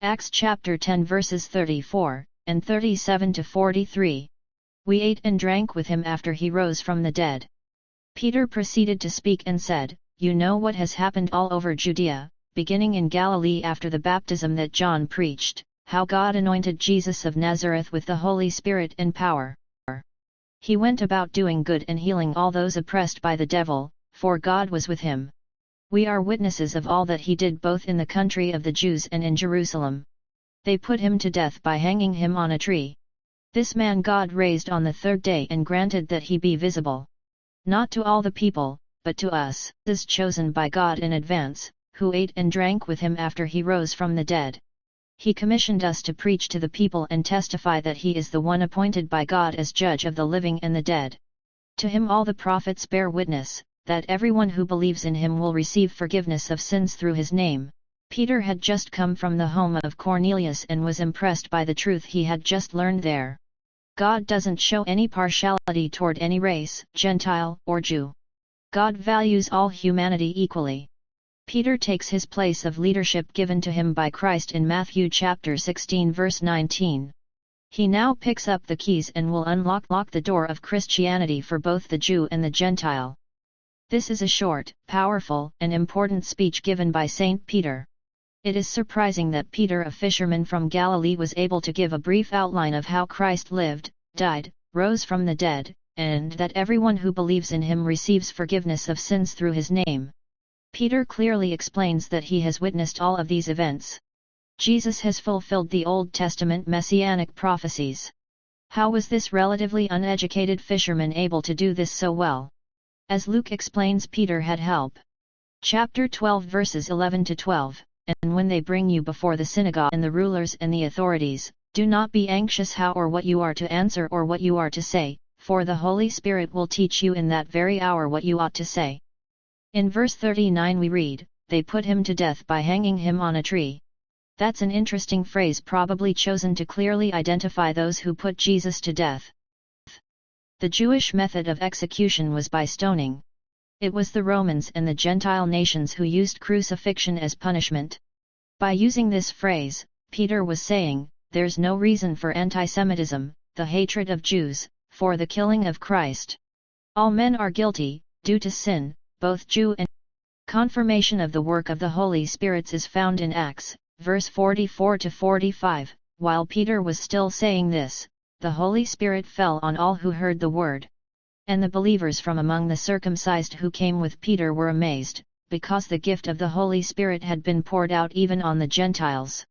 Acts chapter 10 verses 34 and 37 to 43. We ate and drank with him after he rose from the dead. Peter proceeded to speak and said, "You know what has happened all over Judea, beginning in Galilee after the baptism that John preached, how God anointed Jesus of Nazareth with the Holy Spirit and power. He went about doing good and healing all those oppressed by the devil, for God was with him. We are witnesses of all that he did both in the country of the Jews and in Jerusalem. They put him to death by hanging him on a tree. This man God raised on the third day and granted that he be visible. Not to all the people, but to us, is chosen by God in advance, who ate and drank with him after he rose from the dead. He commissioned us to preach to the people and testify that he is the one appointed by God as judge of the living and the dead. To him all the prophets bear witness, that everyone who believes in him will receive forgiveness of sins through his name." Peter had just come from the home of Cornelius and was impressed by the truth he had just learned there. God doesn't show any partiality toward any race, Gentile or Jew. God values all humanity equally. Peter takes his place of leadership given to him by Christ in Matthew chapter 16 verse 19. He now picks up the keys and will unlock the door of Christianity for both the Jew and the Gentile. This is a short, powerful, and important speech given by Saint Peter. It is surprising that Peter, a fisherman from Galilee, was able to give a brief outline of how Christ lived, died, rose from the dead, and that everyone who believes in him receives forgiveness of sins through his name. Peter clearly explains that he has witnessed all of these events. Jesus has fulfilled the Old Testament messianic prophecies. How was this relatively uneducated fisherman able to do this so well? As Luke explains, Peter had help. Chapter 12 verses 11 to 12. And when they bring you before the synagogue and the rulers and the authorities, do not be anxious how or what you are to answer or what you are to say, for the Holy Spirit will teach you in that very hour what you ought to say. In verse 39 we read, "They put him to death by hanging him on a tree." That's an interesting phrase, probably chosen to clearly identify those who put Jesus to death. The Jewish method of execution was by stoning. It was the Romans and the Gentile nations who used crucifixion as punishment. By using this phrase, Peter was saying, there's no reason for anti-Semitism, the hatred of Jews, for the killing of Christ. All men are guilty, due to sin, both Jew and confirmation of the work of the Holy Spirit is found in Acts, verse 44 to 45. While Peter was still saying this, the Holy Spirit fell on all who heard the word. And the believers from among the circumcised who came with Peter were amazed, because the gift of the Holy Spirit had been poured out even on the Gentiles.